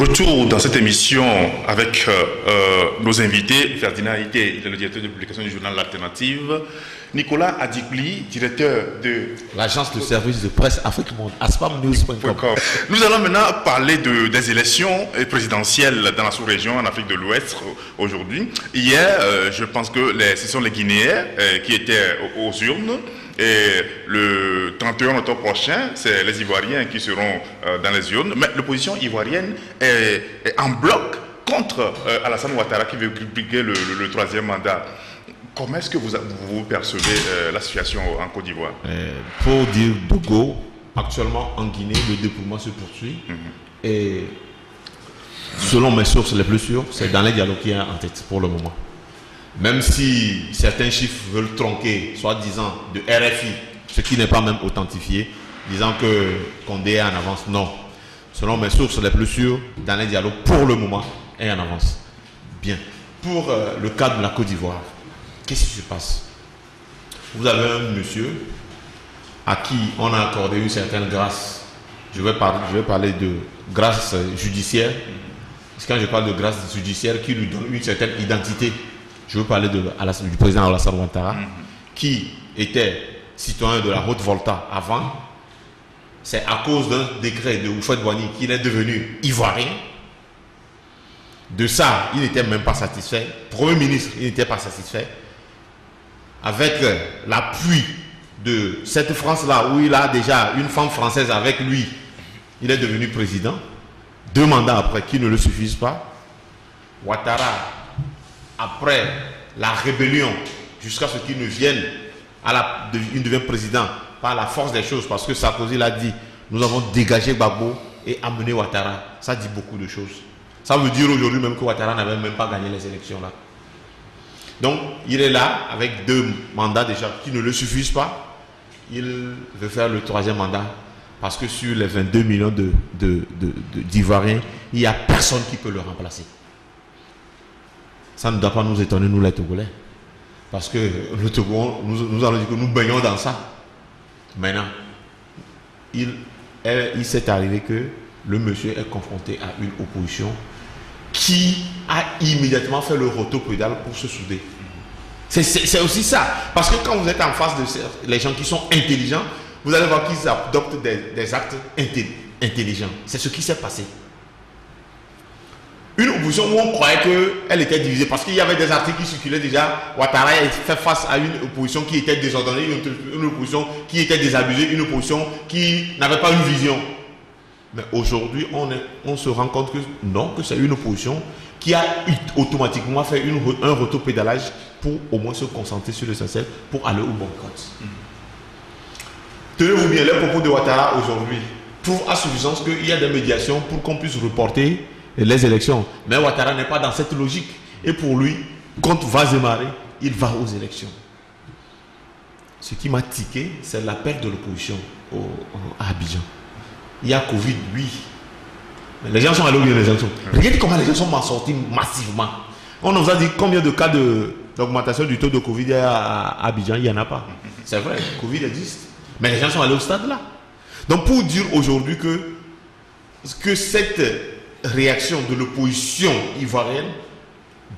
Retour dans cette émission avec nos invités. Ferdinand Ité, il est le directeur de publication du journal L'Alternative. Nicolas Adikli, directeur de l'agence de service de presse Afrique Monde, aspamnews.com. Nous allons maintenant parler des élections présidentielles dans la sous-région en Afrique de l'Ouest aujourd'hui. Hier, je pense que ce sont les Guinéens qui étaient aux urnes. Et le 31 octobre prochain, c'est les Ivoiriens qui seront dans les urnes. Mais l'opposition ivoirienne est en bloc contre Alassane Ouattara qui veut dupliquer le troisième mandat. Comment est-ce que vous percevez la situation en Côte d'Ivoire? Pour dire Dogo, actuellement en Guinée, le dépouillement se poursuit. Et selon mes sources les plus sûres, c'est dans les dialogues qui est en tête pour le moment. Même si certains chiffres veulent tronquer, soi-disant, de RFI, ce qui n'est pas même authentifié, disant que Condé est en avance, non. Selon mes sources les plus sûres, dans les dialogues, pour le moment, est en avance. Bien. Pour le cas de la Côte d'Ivoire, qu'est-ce qui se passe? Vous avez un monsieur à qui on a accordé une certaine grâce. Je vais parler de grâce judiciaire. Parce que quand je parle de grâce judiciaire, qui lui donne une certaine identité. Je veux parler du président Alassane Ouattara, qui était citoyen de la Haute-Volta avant. C'est à cause d'un décret de Houphouët-Boigny qu'il est devenu ivoirien. De ça, il n'était même pas satisfait. Premier ministre, il n'était pas satisfait. Avec l'appui de cette France-là, où il a déjà une femme française avec lui, il est devenu président. 2 mandats après, qui ne le suffisent pas. Ouattara, après la rébellion, jusqu'à ce qu'il ne vienne, il devient président par la force des choses, parce que Sarkozy l'a dit, nous avons dégagé Gbagbo et amené Ouattara. Ça dit beaucoup de choses. Ça veut dire aujourd'hui même que Ouattara n'avait même pas gagné les élections là. Donc, il est là avec 2 mandats déjà qui ne le suffisent pas. Il veut faire le 3e mandat parce que sur les 22 millions d'Ivoiriens, il n'y a personne qui peut le remplacer. Ça ne doit pas nous étonner, nous les Togolais. Parce que le Togo, nous allons dire que nous baignons dans ça. Maintenant, il s'est arrivé que le monsieur est confronté à une opposition qui a immédiatement fait le rotopédale pour se souder. C'est aussi ça. Parce que quand vous êtes en face de les gens qui sont intelligents, vous allez voir qu'ils adoptent des actes intelligents. C'est ce qui s'est passé. Une opposition où on croyait qu'elle était divisée, parce qu'il y avait des articles qui circulaient déjà. Ouattara fait face à une opposition qui était désordonnée, une opposition qui était désabusée, une opposition qui n'avait pas une vision. Mais aujourd'hui, on se rend compte que non, que c'est une opposition qui a automatiquement fait un rotopédalage pour au moins se concentrer sur l'essentiel pour aller au bon compte. Tenez-vous bien, les propos de Ouattara aujourd'hui prouvent à suffisance qu'il y a des médiations pour qu'on puisse reporter les élections. Mais Ouattara n'est pas dans cette logique. Et pour lui, quand va démarrer, il va aux élections. Ce qui m'a tiqué, c'est la perte de l'opposition à Abidjan. Il y a Covid, oui. Mais les gens sont allés où il y a les élections. Regardez comment les gens sont sortis massivement. On nous a dit combien de cas d'augmentation du taux de Covid il y a à Abidjan. Il n'y en a pas. C'est vrai, Covid existe. Mais les gens sont allés au stade là. Donc pour dire aujourd'hui que cette réaction de l'opposition ivoirienne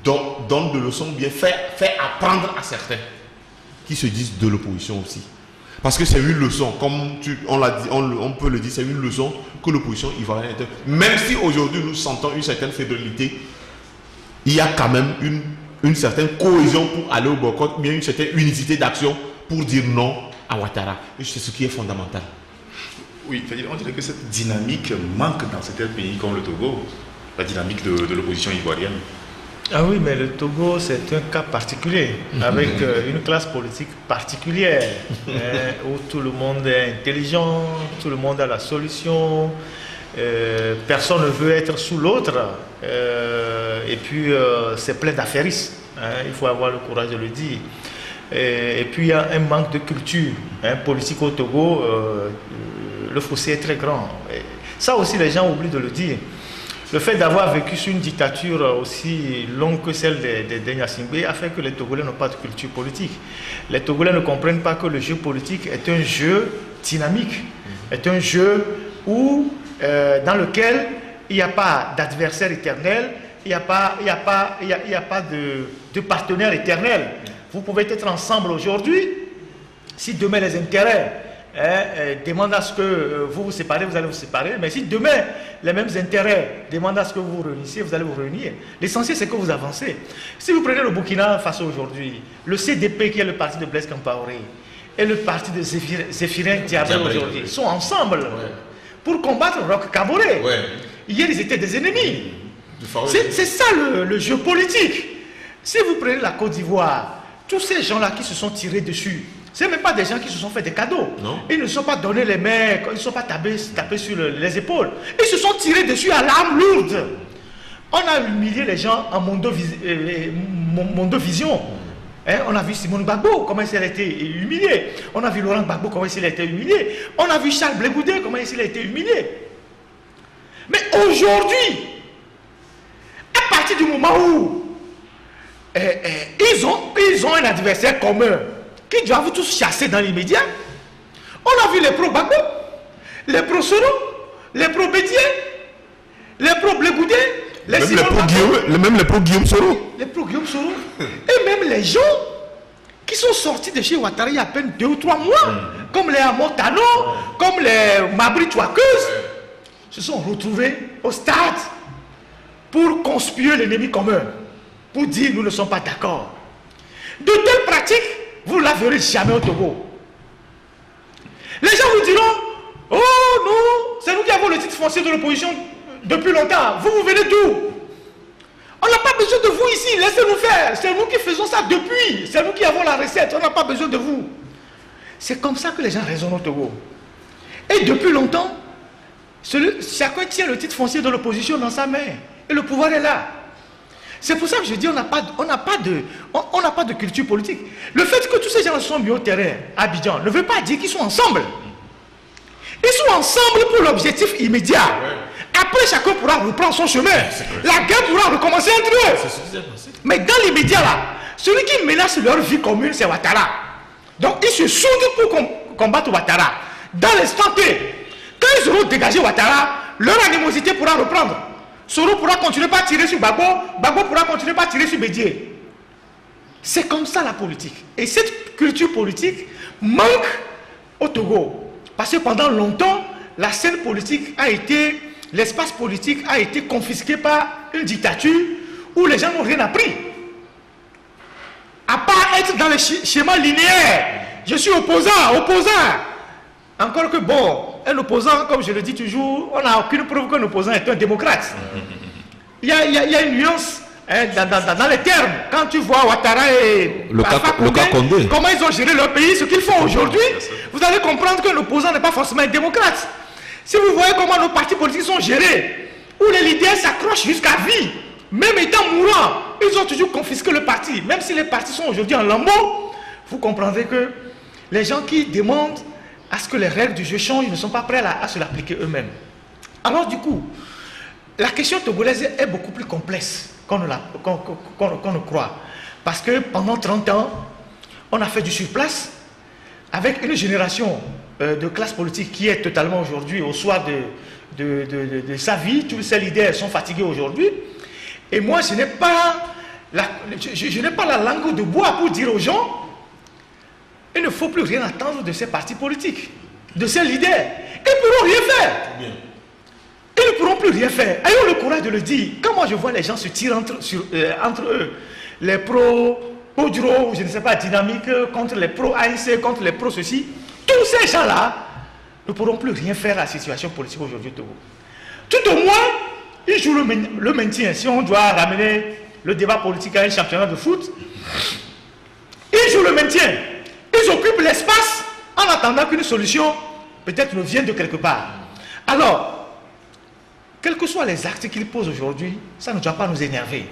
donne de leçons bien, fait apprendre à certains qui se disent de l'opposition aussi. Parce que c'est une leçon, comme on l'a dit, on peut le dire, c'est une leçon que l'opposition ivoirienne était. Même si aujourd'hui nous sentons une certaine fébrilité, il y a quand même une certaine cohésion pour aller au boycott, bien une certaine unicité d'action pour dire non à Ouattara. Et c'est ce qui est fondamental. Oui, on dirait que cette dynamique manque dans certains pays comme le Togo, la dynamique de l'opposition ivoirienne. Ah oui, mais le Togo, c'est un cas particulier, avec une classe politique particulière, où tout le monde est intelligent, tout le monde a la solution, personne ne veut être sous l'autre, et puis c'est plein d'affairistes, il faut avoir le courage de le dire. Et puis il y a un manque de culture politique au Togo, le fossé est très grand. Et ça aussi, les gens oublient de le dire. Le fait d'avoir vécu sur une dictature aussi longue que celle des Gnassingbé a fait que les Togolais n'ont pas de culture politique. Les Togolais ne comprennent pas que le jeu politique est un jeu dynamique, est un jeu où, dans lequel il n'y a pas d'adversaire éternel, il n'y a pas de partenaire éternel. Vous pouvez être ensemble aujourd'hui, si demain les intérêts demandent à ce que vous vous séparez, vous allez vous séparer, mais si demain les mêmes intérêts demandent à ce que vous vous réunissiez, vous allez vous réunir. L'essentiel c'est que vous avancez. Si vous prenez le Burkina Faso aujourd'hui, le CDP qui est le parti de Blaise Compaoré et le parti de Zéphirin Diabré aujourd'hui sont ensemble pour combattre Roch Kaboré. Hier ils étaient des ennemis. C'est ça le jeu politique. Si vous prenez la Côte d'Ivoire, tous ces gens-là qui se sont tirés dessus, ce n'est même pas des gens qui se sont fait des cadeaux. Non. Ils ne se sont pas donné les mains, ils ne se sont pas tapés sur les épaules. Ils se sont tirés dessus à l'arme lourde. On a humilié les gens en mondovision. On a vu Simone Gbagbo, comment il a été humilié. On a vu Laurent Gbagbo, comment il a été humilié. On a vu Charles Blé Goudé, comment il a été humilié. Mais aujourd'hui, à partir du moment où ils ont un adversaire commun qui doivent tous chasser dans l'immédiat, on a vu les pro-Gbagbo, les pro-Soro, les pro-Bédié, les pro-Blé Goudé, même les pro-Guillaume Soro. Les pro-Guillaume Soro. Et même les gens qui sont sortis de chez Ouattara il y a à peine 2 ou 3 mois, comme les Amotano, comme les Mabri Touakeuse, se sont retrouvés au stade pour conspuer l'ennemi commun, pour dire nous ne sommes pas d'accord. De telles pratiques, vous ne la verrez jamais au Togo. Les gens vous diront, oh non, c'est nous qui avons le titre foncier de l'opposition depuis longtemps. Vous venez d'où? On n'a pas besoin de vous ici, laissez-nous faire. C'est nous qui faisons ça depuis. C'est nous qui avons la recette, on n'a pas besoin de vous. C'est comme ça que les gens raisonnent au Togo. Et depuis longtemps, chacun tient le titre foncier de l'opposition dans sa main. Et le pouvoir est là. C'est pour ça que je dis on n'a pas de culture politique. Le fait que tous ces gens sont mis au terrain à Abidjan ne veut pas dire qu'ils sont ensemble. Ils sont ensemble pour l'objectif immédiat. Après, chacun pourra reprendre son chemin. La guerre pourra recommencer entre eux. Mais dans l'immédiat, là, celui qui menace leur vie commune, c'est Ouattara. Donc, ils se soudent pour combattre Ouattara. Dans l'instant T, quand ils auront dégagé Ouattara, leur animosité pourra reprendre. Soro pourra continuer par tirer sur Gbagbo, Gbagbo pourra continuer par tirer sur Bédié. C'est comme ça la politique. Et cette culture politique manque au Togo. Parce que pendant longtemps, la scène politique a été, l'espace politique a été confisqué par une dictature où les gens n'ont rien appris. À part être dans le schéma linéaire. Je suis opposant. Encore que bon, un opposant, comme je le dis toujours, on n'a aucune preuve qu'un opposant est un démocrate. Il y a une nuance dans les termes. Quand tu vois Ouattara et Condé, comment ils ont géré leur pays, ce qu'ils font aujourd'hui, vous allez comprendre qu'un opposant n'est pas forcément un démocrate. Si vous voyez comment nos partis politiques sont gérés, où les leaders s'accrochent jusqu'à vie, même étant mourants, ils ont toujours confisqué le parti. Même si les partis sont aujourd'hui en lambeaux, vous comprendrez que les gens qui demandent à ce que les règles du jeu changent ne sont pas prêts à se l'appliquer eux-mêmes. Alors du coup, la question togolaise est beaucoup plus complexe qu'on ne croit. Parce que pendant 30 ans, on a fait du surplace avec une génération de classe politique qui est totalement aujourd'hui au soir de sa vie. Tous ces leaders sont fatigués aujourd'hui. Et moi, je n'ai pas la langue de bois pour dire aux gens il ne faut plus rien attendre de ces partis politiques, de ces leaders. Ils ne pourront rien faire. Ils ne pourront plus rien faire. Ayons le courage de le dire. Quand moi je vois les gens se tirer entre eux, les pro-Podro, je ne sais pas, dynamique, contre les pro-ANC, contre les pro-ceci, tous ces gens-là ne pourront plus rien faire à la situation politique aujourd'hui au Togo. Tout au moins, ils jouent le maintien. Si on doit ramener le débat politique à un championnat de foot, ils jouent le maintien. Ils occupent l'espace en attendant qu'une solution peut-être ne vienne de quelque part. Alors, quels que soient les actes qu'ils posent aujourd'hui, ça ne doit pas nous énerver.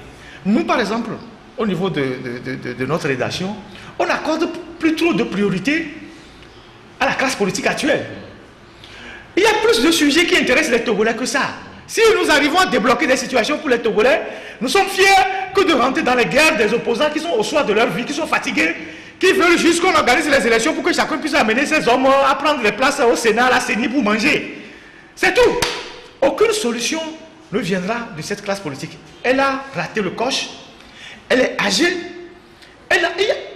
Nous, par exemple, au niveau de notre rédaction, on accorde plus trop de priorité à la classe politique actuelle. Il y a plus de sujets qui intéressent les Togolais que ça. Si nous arrivons à débloquer des situations pour les Togolais, nous sommes fiers que de rentrer dans les guerres des opposants qui sont au soir de leur vie, qui sont fatigués, qui veulent juste qu'on organise les élections pour que chacun puisse amener ses hommes à prendre les places au Sénat, à la CENI pour manger. C'est tout. Aucune solution ne viendra de cette classe politique. Elle a raté le coche, elle est âgée,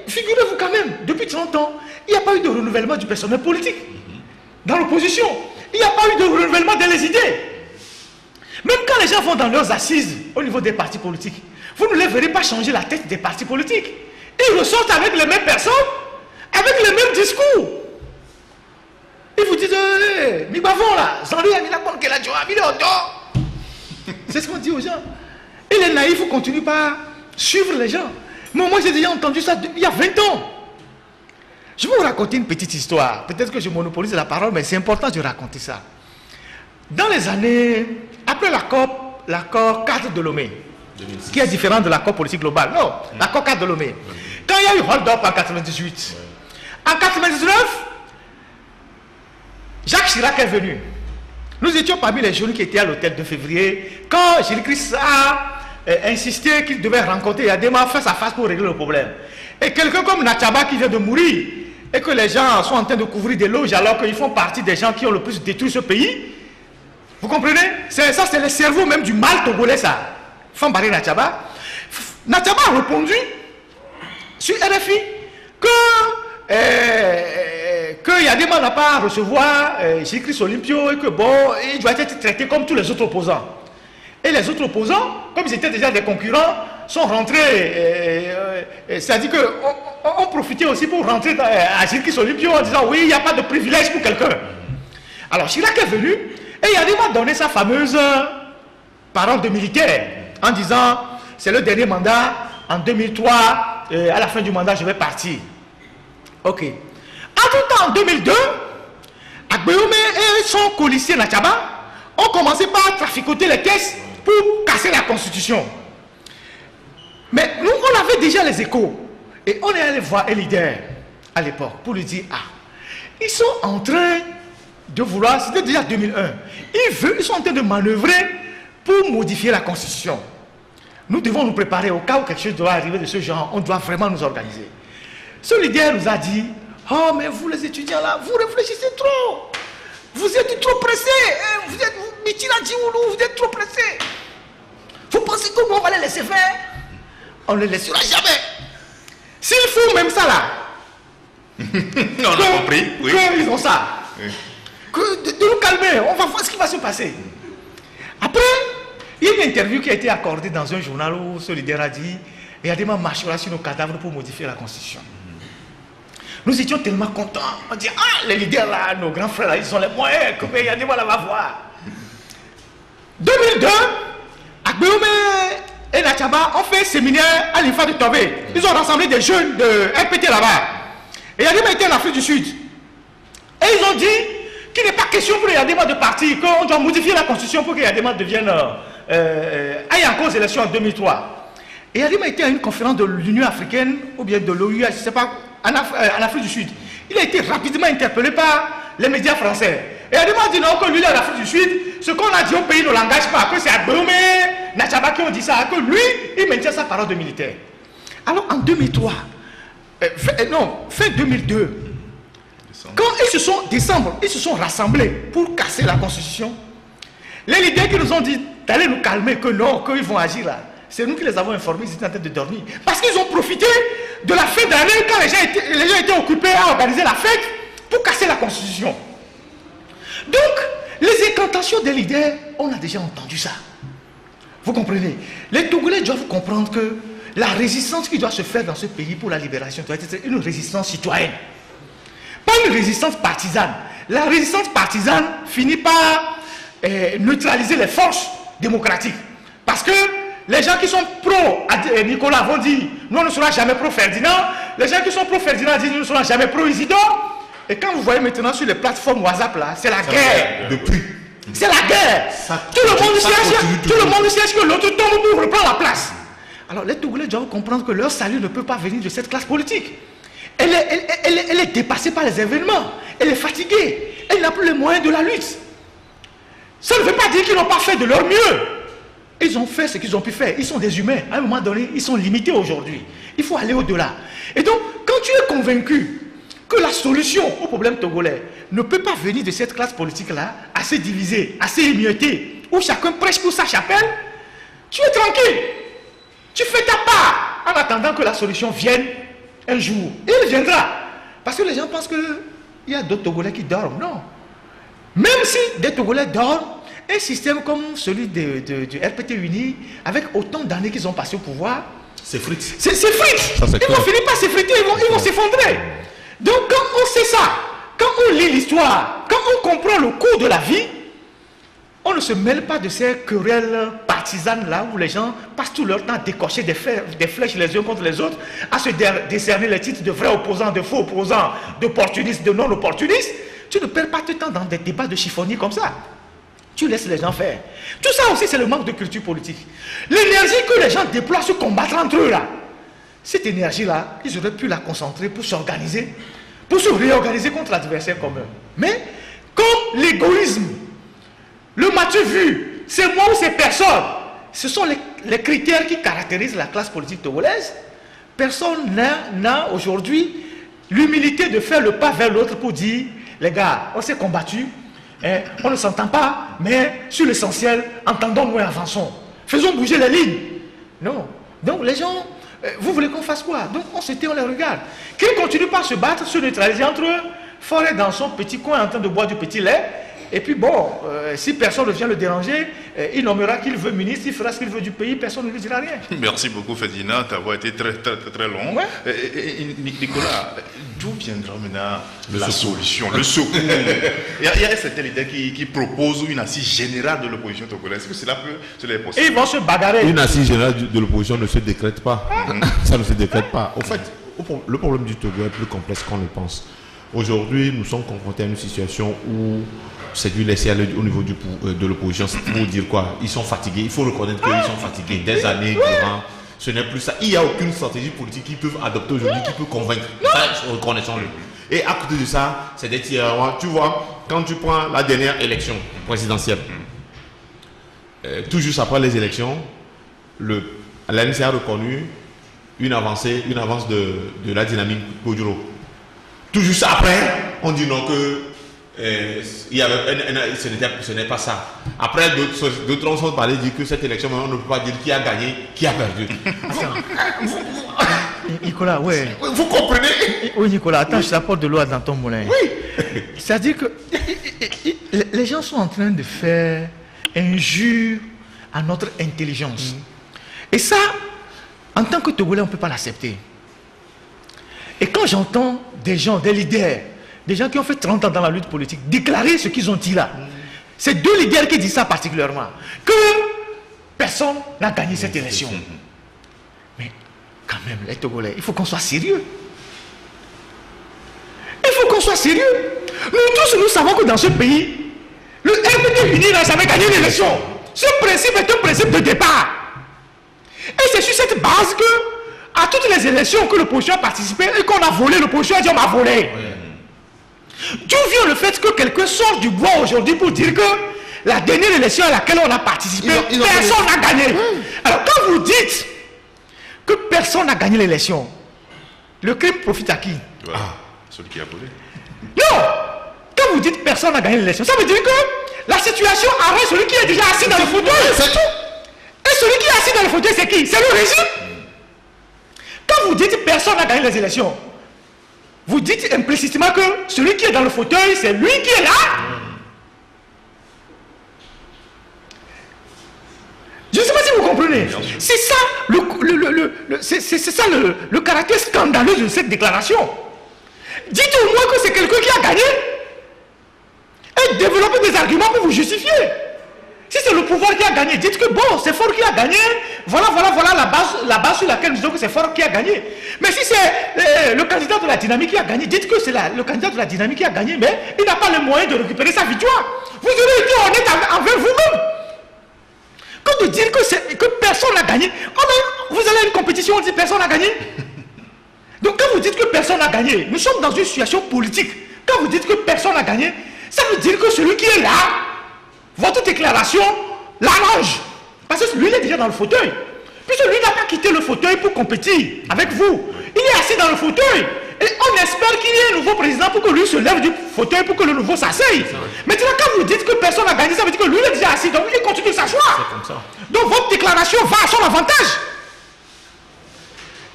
figurez-vous quand même, depuis 30 ans, il n'y a pas eu de renouvellement du personnel politique. Dans l'opposition, il n'y a pas eu de renouvellement des idées. Même quand les gens vont dans leurs assises au niveau des partis politiques, vous ne les verrez pas changer la tête des partis politiques. Ils ressortent avec les mêmes personnes, avec les mêmes discours. Ils vous disent, mi bavon là, c'est ce qu'on dit aux gens. Et les naïfs continuent par suivre les gens. Mais moi j'ai déjà entendu ça il y a 20 ans. Je vais vous raconter une petite histoire. Peut-être que je monopolise la parole, mais c'est important de raconter ça. Dans les années, après l'accord cadre de Lomé, qui est différent de l'accord politique global. Non, l'accord cadre de Lomé. Quand il y a eu hold-up en 98, en 99, Jacques Chirac est venu. Nous étions parmi les jeunes qui étaient à l'hôtel de février quand Gilles Christ a insisté qu'il devait rencontrer Yadema face à face pour régler le problème. Et quelqu'un comme Natchaba qui vient de mourir et que les gens sont en train de couvrir des loges alors qu'ils font partie des gens qui ont le plus détruit ce pays. Vous comprenez? Ça, c'est le cerveau même du mal togolais, ça. Fambaré Natchaba. Natchaba a répondu sur RFI que Yadema n'a pas à recevoir Gilles-Christ Olympio et que bon, il doit être traité comme tous les autres opposants. Et les autres opposants, comme ils étaient déjà des concurrents, sont rentrés, c'est-à-dire qu'on profitait aussi pour rentrer à Gilles-Christ Olympio en disant oui, il n'y a pas de privilège pour quelqu'un. Alors Chirac est venu et Yadema a donné sa fameuse parole de militaire en disant c'est le dernier mandat, en 2003, à la fin du mandat, je vais partir. Ok. En tout temps, en 2002, Agbéomé et son colissier Natchaba ont commencé par traficoter les caisses pour casser la constitution. Mais nous, on avait déjà les échos. Et on est allé voir un leader à l'époque pour lui dire, ah, ils sont en train de vouloir, c'était déjà 2001, ils sont en train de manœuvrer pour modifier la constitution. Nous devons nous préparer au cas où quelque chose doit arriver de ce genre, on doit vraiment nous organiser. Ce leader nous a dit, oh mais vous les étudiants là, vous réfléchissez trop. Vous êtes trop pressés. Vous êtes vous êtes trop pressés. Vous pensez que nous on va les laisser faire? On ne les laissera jamais. S'il faut même ça là. On a compris. Oui. Ils ont ça. Oui. De nous calmer, on va voir ce qui va se passer. Après, il y a une interview qui a été accordée dans un journal où ce leader a dit il y a des gens marchera sur nos cadavres pour modifier la constitution. Nous étions tellement contents. On dit, ah, les leaders là, nos grands frères là, ils ont les moyens. Comment il y a des gens là, va voir. 2002, Agbéomé et Natchaba ont fait un séminaire à l'INFA de Tobé. Ils ont rassemblé des jeunes de RPT là-bas. Et Yadema était en Afrique du Sud. Et ils ont dit qu'il n'est pas question pour Yadema de partir, qu'on doit modifier la constitution pour que Yadema devienne aille en cause l'élection en 2003. Et Yadema était à une conférence de l'Union africaine, ou bien de l'OUA, je ne sais pas, en Afrique du Sud. Il a été rapidement interpellé par les médias français. Et Yadema a dit non, que lui, il est en Afrique du Sud, ce qu'on a dit au pays ne l'engage pas, que c'est Agbéomé, Natchaba qui ont dit ça, que lui, il maintient sa parole de militaire. Alors en 2003, fin 2002, quand ils se sont rassemblés pour casser la constitution, les leaders qui nous ont dit d'aller nous calmer, que non, qu'ils vont agir là, c'est nous qui les avons informés, ils étaient en train de dormir. Parce qu'ils ont profité de la fête d'année quand les gens étaient occupés à organiser la fête pour casser la constitution. Donc, les incantations des leaders, on a déjà entendu ça. Vous comprenez? Les Togolais doivent comprendre que la résistance qui doit se faire dans ce pays pour la libération doit être une résistance citoyenne. Pas une résistance partisane. La résistance partisane finit par neutraliser les forces démocratiques. Parce que les gens qui sont pro-Nicolas vont dire nous on ne sera jamais pro-Ferdinand. Les gens qui sont pro-Ferdinand disent nous ne serons jamais pro-Isidore. Et quand vous voyez maintenant sur les plateformes WhatsApp là, c'est la guerre. Depuis. C'est la guerre. Tout le monde cherche que l'autre tombe pour reprendre la place. Alors les Togolais doivent comprendre que leur salut ne peut pas venir de cette classe politique. Elle est dépassée par les événements. Elle est fatiguée. Elle n'a plus les moyens de la lutte. Ça ne veut pas dire qu'ils n'ont pas fait de leur mieux. Ils ont fait ce qu'ils ont pu faire. Ils sont des humains. À un moment donné, ils sont limités aujourd'hui. Il faut aller au-delà. Et donc, quand tu es convaincu que la solution au problème togolais ne peut pas venir de cette classe politique-là, assez divisée, assez émiettée, où chacun prêche pour sa chapelle, tu es tranquille. Tu fais ta part en attendant que la solution vienne un jour. Et elle viendra. Parce que les gens pensent qu'il y a d'autres Togolais qui dorment. Non. Même si des Togolais dorment, un système comme celui du RPT Uni, avec autant d'années qu'ils ont passé au pouvoir, c'est frites. C'est frites. Ils vont finir par s'effriter, ils vont s'effondrer. Donc quand on sait ça, quand on lit l'histoire, quand on comprend le cours de la vie, on ne se mêle pas de ces querelles partisanes là où les gens passent tout leur temps à décocher des flèches les uns contre les autres, à se décerner les titres de vrais opposants, de faux opposants, d'opportunistes, de non-opportunistes. Tu ne perds pas de temps dans des débats de chiffonniers comme ça. Tu laisses les gens faire. Tout ça aussi, c'est le manque de culture politique. L'énergie que les gens déploient se combattre entre eux là, cette énergie-là, ils auraient pu la concentrer pour s'organiser, pour se réorganiser contre l'adversaire commun. Mais, comme l'égoïsme, le m'as-tu vu, c'est moi ou c'est personne, ce sont les critères qui caractérisent la classe politique togolaise. Personne n'a aujourd'hui l'humilité de faire le pas vers l'autre pour dire, les gars, on s'est combattu, on ne s'entend pas, mais sur l'essentiel, entendons-nous et avançons. Faisons bouger les lignes. Non. Donc les gens, vous voulez qu'on fasse quoi? Donc on se tait, on les regarde. Qu'ils continuent pas à se battre, se neutraliser entre eux, Forêt dans son petit coin en train de boire du petit lait. Et puis bon, si personne ne vient le déranger, il nommera qu'il veut ministre, il fera ce qu'il veut du pays, personne ne lui dira rien. Merci beaucoup Ferdinand, d'avoir été très long. Ouais. Nicolas, d'où viendra maintenant la solution, le secours? Il y a certaines idées qui proposent une assise générale de l'opposition togolaise. Est-ce que cela est possible? Et ils vont se bagarrer. Une assise générale de l'opposition ne se décrète pas. Ça ne se décrète pas. Au fait, le problème du Togo est plus complexe qu'on le pense. Aujourd'hui, nous sommes confrontés à une situation où c'est du laisser aller au niveau de l'opposition. C'est pour dire quoi? Ils sont fatigués. Il faut reconnaître qu'ils sont fatigués. Des années durant, ce n'est plus ça. Il n'y a aucune stratégie politique qu'ils peuvent adopter aujourd'hui qui peut convaincre. Ça, reconnaissons-le. Et à côté de ça, c'est des tirs. Tu vois, quand tu prends la dernière élection présidentielle, tout juste après les élections, l'ANC a reconnu une avance de la dynamique Godjolo. Tout juste après, on dit non que ce n'est pas ça. Après, d'autres ont parlé, dit que cette élection, on ne peut pas dire qui a gagné, qui a perdu. Nicolas, ouais. Vous comprenez? Oui, Nicolas, attends, je t'apporte de l'eau dans ton moulin. Oui. C'est-à-dire que les gens sont en train de faire injure à notre intelligence. Et ça, en tant que Togolais, on ne peut pas l'accepter. Et quand j'entends des gens, des leaders, des gens qui ont fait 30 ans dans la lutte politique, déclarer ce qu'ils ont dit là, c'est deux leaders qui disent ça particulièrement, que personne n'a gagné cette élection. Mais quand même, les Togolais, il faut qu'on soit sérieux. Il faut qu'on soit sérieux. Nous tous, nous savons que dans ce pays, le RPT Uni n'a jamais gagné l'élection. Ce principe est un principe de départ. Et c'est sur cette base que, à toutes les élections que l'opposition a participé et qu'on a volé, l'opposition a dit on m'a volé. D'où vient le fait que quelqu'un sort du bois aujourd'hui pour dire que la dernière élection à laquelle on a participé, personne n'a gagné. Alors quand vous dites que personne n'a gagné l'élection, le crime profite à qui? Celui qui a volé. Non. Quand vous dites personne n'a gagné l'élection, ça veut dire que la situation arrête celui qui est déjà assis dans le fauteuil. C'est tout. Et celui qui est assis dans le fauteuil, c'est qui? C'est le régime. Quand vous dites personne n'a gagné les élections, vous dites implicitement que celui qui est dans le fauteuil, c'est lui qui est là. Je ne sais pas si vous comprenez. C'est ça le caractère scandaleux de cette déclaration. Dites au moins que c'est quelqu'un qui a gagné et développez des arguments pour vous justifier. Si c'est le pouvoir qui a gagné, dites que bon, c'est Fort qui a gagné, voilà la base sur laquelle nous disons que c'est Fort qui a gagné. Mais si c'est le candidat de la dynamique qui a gagné, dites que c'est le candidat de la dynamique qui a gagné, mais il n'a pas le moyen de récupérer sa victoire. Vous aurez été honnête envers vous-même. Quand de dire que personne n'a gagné, vous allez à une compétition, on dit personne n'a gagné. Donc quand vous dites que personne n'a gagné, nous sommes dans une situation politique. Quand vous dites que personne n'a gagné, ça veut dire que celui qui est là, votre déclaration l'arrange. Parce que lui, il est déjà dans le fauteuil. Puisque lui n'a pas quitté le fauteuil pour compétir avec vous. Il est assis dans le fauteuil. Et on espère qu'il y ait un nouveau président pour que lui se lève du fauteuil, pour que le nouveau s'asseye. Maintenant, quand vous dites que personne n'a gagné, ça veut dire que lui il est déjà assis, donc il continue de s'asseoir. C'est comme ça. Donc votre déclaration va à son avantage.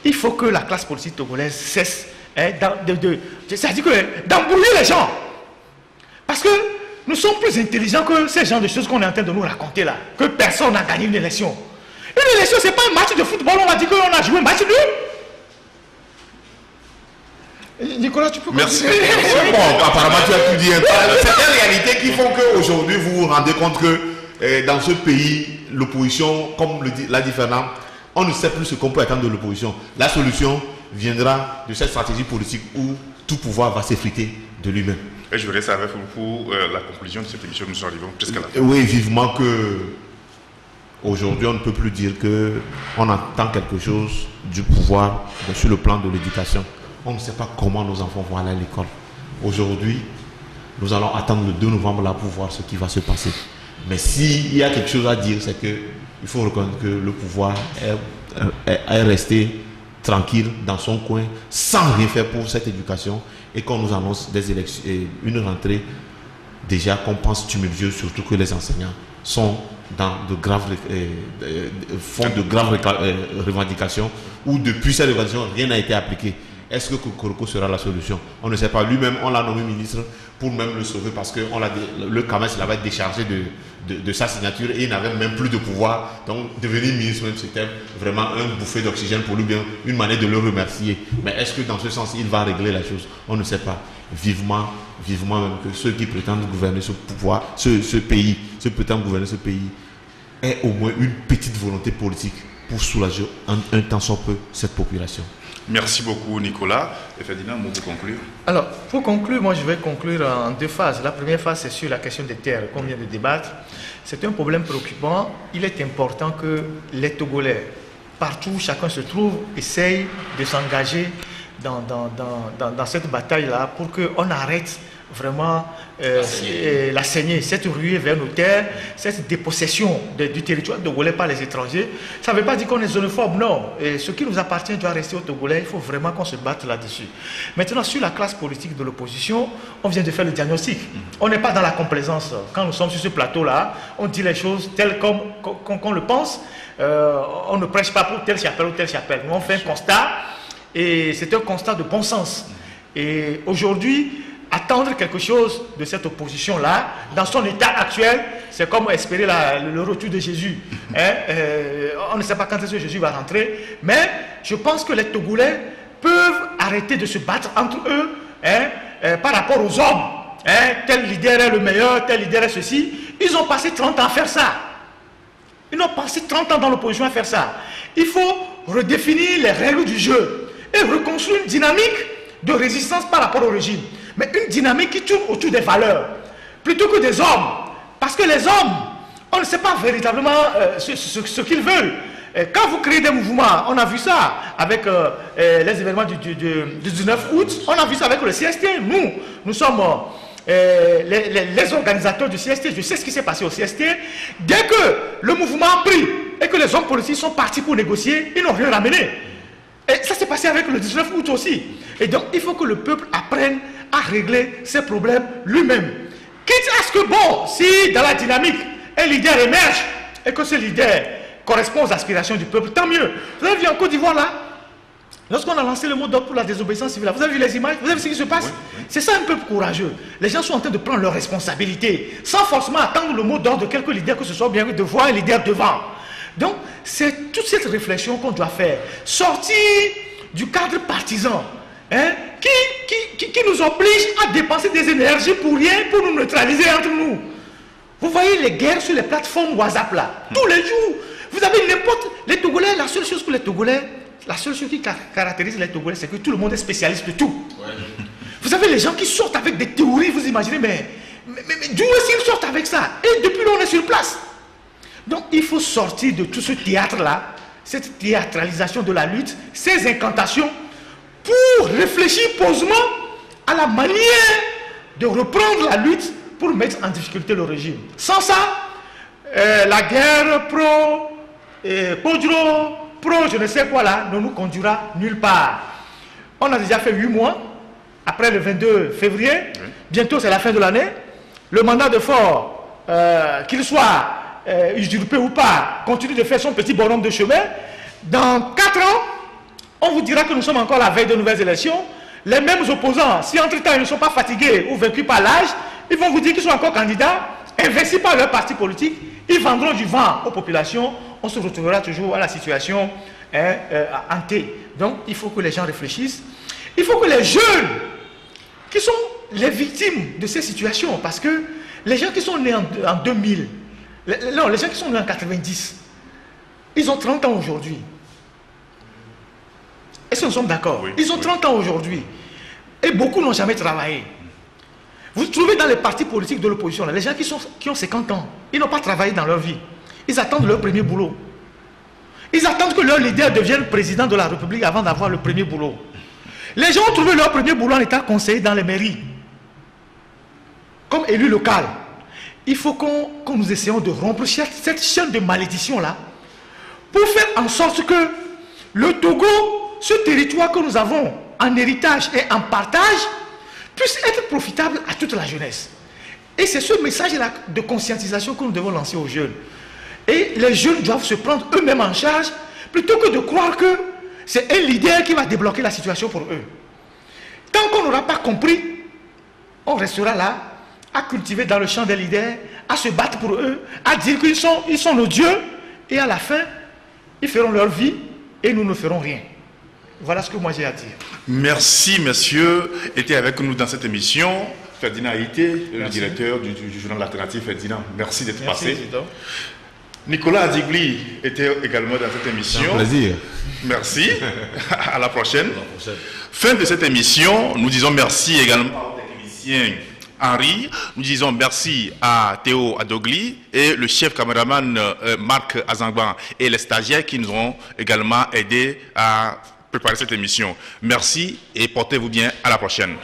Il faut que la classe politique togolaise cesse c'est-à-dire d'embrouiller les gens. Parce que nous sommes plus intelligents que ces gens de choses qu'on est en train de nous raconter là. Que personne n'a gagné une élection. Une élection, ce n'est pas un match de football, on va dire qu'on a joué un match nul. Nicolas, tu peux Merci. Bon, apparemment, tu as tout dit. C'est des réalités qui font qu'aujourd'hui, vous vous rendez compte que dans ce pays, l'opposition, comme l'a dit Fernand, on ne sait plus ce qu'on peut attendre de l'opposition. La solution viendra de cette stratégie politique où tout pouvoir va s'effriter de lui-même. Et je voudrais savoir pour la conclusion de cette émission, nous arrivons presque à la fin. Oui, vivement que aujourd'hui, on ne peut plus dire qu'on attend quelque chose du pouvoir sur le plan de l'éducation. On ne sait pas comment nos enfants vont aller à l'école. Aujourd'hui, nous allons attendre le 2 novembre là pour voir ce qui va se passer. Mais s'il y a quelque chose à dire, c'est qu'il faut reconnaître que le pouvoir est resté tranquille dans son coin, sans rien faire pour cette éducation, et qu'on nous annonce des élections, une rentrée déjà qu'on pense tumultueuse, surtout que les enseignants sont dans de graves revendications, où depuis cette revendication, rien n'a été appliqué. Est-ce que Kokoroko sera la solution? On ne sait pas. Lui-même, on l'a nommé ministre pour même le sauver parce que le CAMES l'avait déchargé de sa signature et il n'avait même plus de pouvoir. Donc, devenir ministre, même, c'était vraiment un bouffée d'oxygène pour lui, bien une manière de le remercier. Mais est-ce que dans ce sens, il va régler la chose? On ne sait pas. Vivement même que ceux qui prétendent gouverner ce pouvoir, ceux prétendent gouverner ce pays, aient au moins une petite volonté politique pour soulager un temps soit peu cette population. Merci beaucoup Nicolas. Et Ferdinand, mot pour conclure. Alors, pour conclure, moi je vais conclure en 2 phases. La première phase, c'est sur la question des terres qu'on vient de débattre. C'est un problème préoccupant. Il est important que les Togolais, partout où chacun se trouve, essayent de s'engager dans cette bataille-là pour qu'on arrête vraiment la saignée, cette ruée vers nos terres, cette dépossession du territoire togolais par les étrangers. Ça ne veut pas dire qu'on est xénophobe, non. Et ce qui nous appartient doit rester aux Togolais. Il faut vraiment qu'on se batte là-dessus. Maintenant, sur la classe politique de l'opposition, on vient de faire le diagnostic. On n'est pas dans la complaisance. Quand nous sommes sur ce plateau-là, on dit les choses telles qu'on le pense. On ne prêche pas pour telle chapelle ou telle chapelle. Nous, on fait un constat et c'est un constat de bon sens. Et aujourd'hui, attendre quelque chose de cette opposition-là, dans son état actuel, c'est comme espérer le retour de Jésus. On ne sait pas quand est-ce que Jésus va rentrer, mais je pense que les Togolais peuvent arrêter de se battre entre eux par rapport aux hommes. Tel leader est le meilleur, tel leader est ceci. Ils ont passé 30 ans à faire ça. Ils ont passé 30 ans dans l'opposition à faire ça. Il faut redéfinir les règles du jeu et reconstruire une dynamique de résistance par rapport au régime. Mais une dynamique qui tourne autour des valeurs, plutôt que des hommes. Parce que les hommes, on ne sait pas véritablement ce qu'ils veulent. Quand vous créez des mouvements, on a vu ça avec les événements du 19 août, on a vu ça avec le CST. Nous sommes les organisateurs du CST. Je sais ce qui s'est passé au CST. Dès que le mouvement a pris et que les hommes politiques sont partis pour négocier, ils n'ont rien ramené. Et ça s'est passé avec le 19 août aussi. Et donc, il faut que le peuple apprenne à régler ses problèmes lui-même. Quitte à ce que, bon, si dans la dynamique, un leader émerge et que ce leader correspond aux aspirations du peuple, tant mieux. Vous avez vu en Côte d'Ivoire là, lorsqu'on a lancé le mot d'ordre pour la désobéissance civile, vous avez vu les images, vous avez vu ce qui se passe? Oui. C'est ça un peuple courageux. Les gens sont en train de prendre leurs responsabilités, sans forcément attendre le mot d'ordre de quelques leaders, que ce soit bien de voir un leader devant. Donc, c'est toute cette réflexion qu'on doit faire. Sortir du cadre partisan, qui nous oblige à dépenser des énergies pour rien, pour nous neutraliser entre nous. Vous voyez les guerres sur les plateformes WhatsApp là, tous les jours. Vous avez n'importe... Les Togolais, la seule chose qui caractérise les Togolais, c'est que tout le monde est spécialiste de tout. Ouais. Vous avez les gens qui sortent avec des théories, vous imaginez, mais d'où est-ce qu'ils sortent avec ça? Et depuis là, on est sur place. Donc, il faut sortir de tout ce théâtre-là, cette théâtralisation de la lutte, ces incantations, pour réfléchir posément à la manière de reprendre la lutte pour mettre en difficulté le régime. Sans ça, la guerre pro-Podro, pro je ne sais quoi là, ne nous conduira nulle part. On a déjà fait 8 mois, après le 22 février, bientôt c'est la fin de l'année. Le mandat de Faure, qu'il soit usurpé ou pas, continue de faire son petit bonhomme de chemin. Dans 4 ans, on vous dira que nous sommes encore à la veille de nouvelles élections. Les mêmes opposants, si entre-temps ils ne sont pas fatigués ou vaincus par l'âge, ils vont vous dire qu'ils sont encore candidats, investis par leur parti politique, ils vendront du vent aux populations, on se retrouvera toujours à la situation hantée. Donc il faut que les gens réfléchissent. Il faut que les jeunes, qui sont les victimes de ces situations, parce que les gens qui sont nés en 2000, non, les gens qui sont nés en 90, ils ont 30 ans aujourd'hui. Est-ce que nous sommes d'accord? Oui, ils ont 30 ans aujourd'hui. Et beaucoup n'ont jamais travaillé. Vous trouvez dans les partis politiques de l'opposition, les gens qui ont 50 ans, ils n'ont pas travaillé dans leur vie. Ils attendent leur premier boulot. Ils attendent que leur leader devienne président de la République avant d'avoir le premier boulot. Les gens ont trouvé leur premier boulot en étant conseillers dans les mairies, comme élus locaux. Il faut qu'on nous essayions de rompre cette chaîne de malédiction-là pour faire en sorte que le Togo, ce territoire que nous avons en héritage et en partage, puisse être profitable à toute la jeunesse. Et c'est ce message-là de conscientisation que nous devons lancer aux jeunes. Et les jeunes doivent se prendre eux-mêmes en charge, plutôt que de croire que c'est un leader qui va débloquer la situation pour eux. Tant qu'on n'aura pas compris, on restera là, à cultiver dans le champ des leaders, à se battre pour eux, à dire qu'ils sont nos dieux, et à la fin, ils feront leur vie, et nous ne ferons rien. Voilà ce que moi j'ai à dire. Merci, monsieur. Était avec nous dans cette émission. Ferdinand Haïté, le directeur du journal Alternatif. Ferdinand, merci d'être passé. Nicolas Adigli était également dans cette émission. Un plaisir. Merci. À la prochaine. Fin de cette émission. Nous disons merci également au technicien Henri. Nous disons merci à Théo Adogli et le chef caméraman Marc Azangban et les stagiaires qui nous ont également aidés à préparer cette émission. Merci et portez-vous bien. À la prochaine.